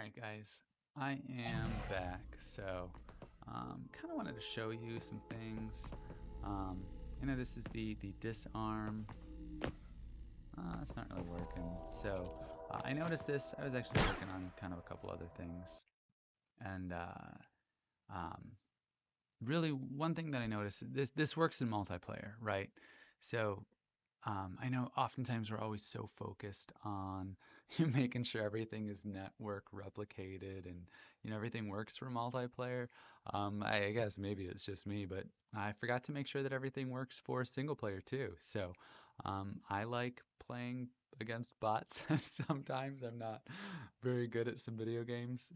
Alright guys, I am back. Kind of wanted to show you some things. Um, I know this is the disarm. It's not really working. I noticed this. I was actually working on kind of a couple other things, and um, really one thing that I noticed, this works in multiplayer, right? So I know oftentimes we're always so focused on making sure everything is network replicated and everything works for multiplayer. I guess maybe it's just me, but I forgot to make sure that everything works for single player too. I like playing against bots. Sometimes I'm not very good at some video games.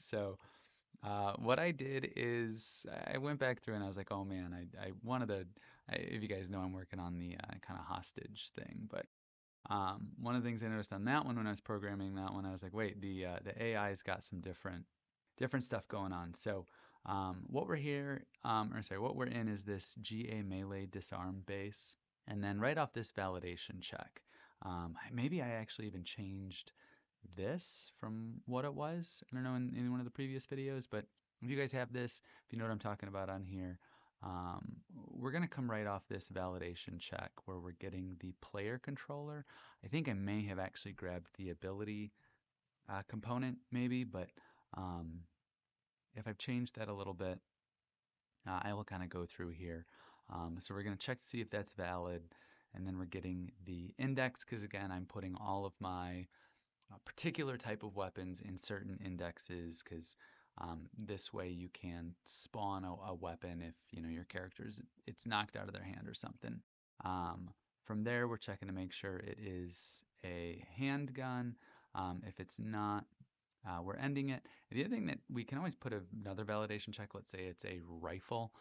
What I did is I went back through and I was like, oh man, I wanted to. If you guys know, I'm working on the kind of hostage thing, but one of the things I noticed on that one when I was programming that one, I was like, wait, the AI's got some different stuff going on. What we're here, or sorry, what we're in is this GA melee disarm base, and then right off this validation check, maybe I actually even changed this from what it was. I don't know in one of the previous videos, but if you guys have this, if you know what I'm talking about on here, um, we're going to come right off this validation check where we're getting the player controller. I think I may have actually grabbed the ability component maybe, but um, if I've changed that a little bit, I will kind of go through here. So we're going to check to see if that's valid, and then we're getting the index because again, I'm putting all of my a particular type of weapons in certain indexes because this way you can spawn a weapon if your character's it's knocked out of their hand or something. Um, from there, we're checking to make sure it is a handgun. If it's not, we're ending it. And the other thing that we can always put another validation check, let's say it's a rifle,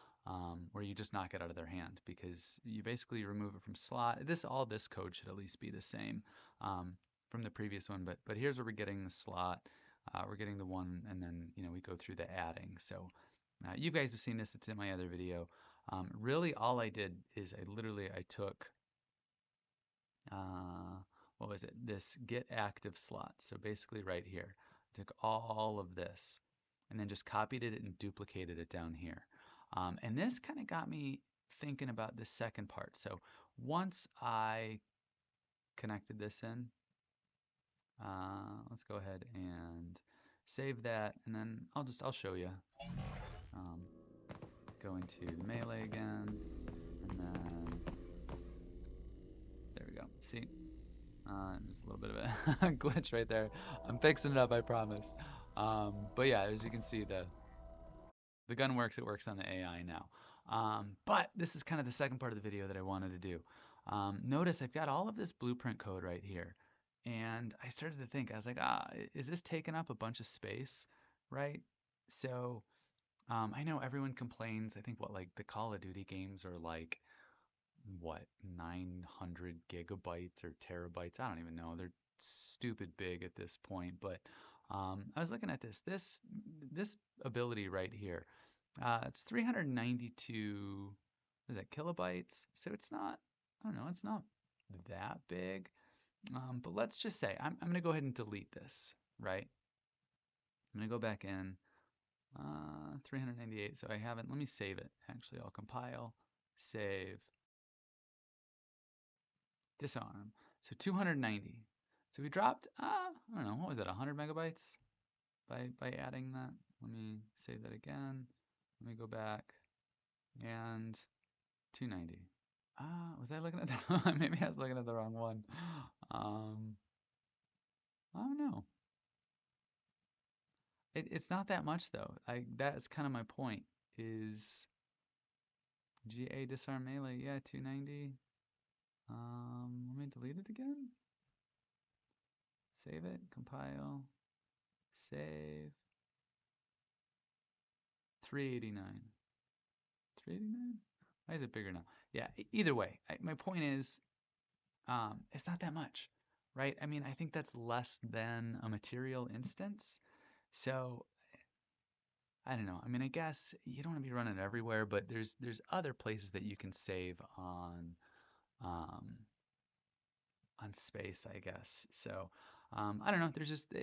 where you just knock it out of their hand because you basically remove it from slot. All this code should at least be the same from the previous one, but here's where we're getting the slot. We're getting the one, and then we go through the adding. You guys have seen this; it's in my other video. Really, all I did is I took what was it? This get active slot. So basically right here, I took all of this and then just copied it and duplicated it down here. And this kind of got me thinking about the second part. So once I connected this in, let's go ahead and save that, and then I'll show you. Um, go into the melee again, and then there we go. See, there's a little bit of a glitch right there. I'm fixing it up, I promise. But yeah, as you can see, the gun works. It works on the AI now. But this is kind of the second part of the video that I wanted to do. Notice I've got all of this blueprint code right here. And I started to think, I was like, is this taking up a bunch of space, right? So I know everyone complains. I think like the Call of Duty games are like, what, 900 gigabytes or terabytes? I don't even know. They're stupid big at this point. But I was looking at this ability right here. It's 392, what is that, kilobytes? So it's not, I don't know, it's not that big. But let's just say I'm going to go ahead and delete this, right? I'm going to go back in 398. So I haven't, let me save it. Actually, I'll compile, save, disarm. So 290. So we dropped, I don't know, what was that, 100 megabytes by adding that? Let me save that again. Let me go back and 290. Was I looking at the maybe I was looking at the wrong one. Um, I don't know. It's not that much though. That's kind of my point. Is GA disarm melee? Yeah, 290. Let me delete it again. Save it, compile, save. 389. 389? Why is it bigger now? Yeah, either way, my point is, it's not that much, right? I mean, I think that's less than a material instance. So I don't know. I mean, I guess you don't want to be running it everywhere, but there's other places that you can save um, on space, I guess. I don't know. There's just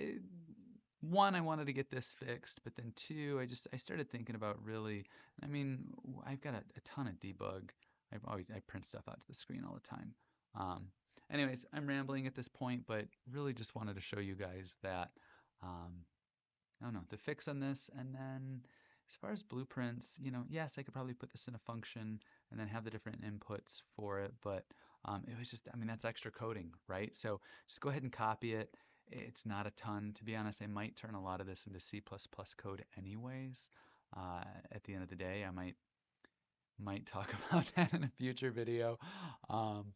one, I wanted to get this fixed, but then two, I started thinking about really, I mean, I've got a ton of debug. I print stuff out to the screen all the time. Um, Anyways, I'm rambling at this point, but really just wanted to show you guys that, um, I don't know, the fix on this. And then as far as blueprints, yes, I could probably put this in a function and then have the different inputs for it, but it was just, I mean, that's extra coding, right? So just go ahead and copy it. It's not a ton. To be honest, I might turn a lot of this into C++ code anyways. At the end of the day, I might talk about that in a future video. Um,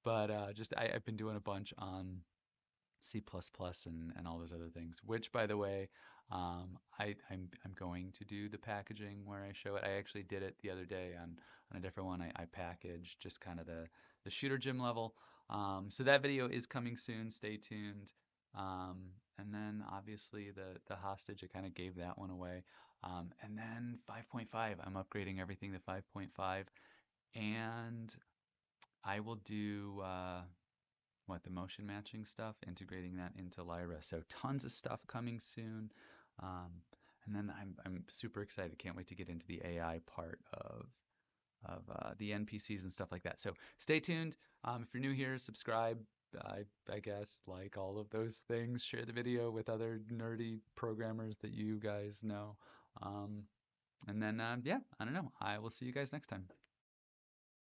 but I've been doing a bunch on C++ and all those other things, which by the way, I'm going to do the packaging where I show it. I actually did it the other day on a different one. I packaged just kind of the shooter gym level. So that video is coming soon. Stay tuned. Um, and then obviously the hostage, I kind of gave that one away. And then 5.5, I'm upgrading everything to 5.5, and I will do the motion matching stuff, integrating that into Lyra. So tons of stuff coming soon. Um, and then I'm super excited. Can't wait to get into the AI part of the NPCs and stuff like that. So stay tuned. If you're new here, subscribe. I guess like all of those things. Share the video with other nerdy programmers that you guys know. And then yeah, I don't know. I will see you guys next time.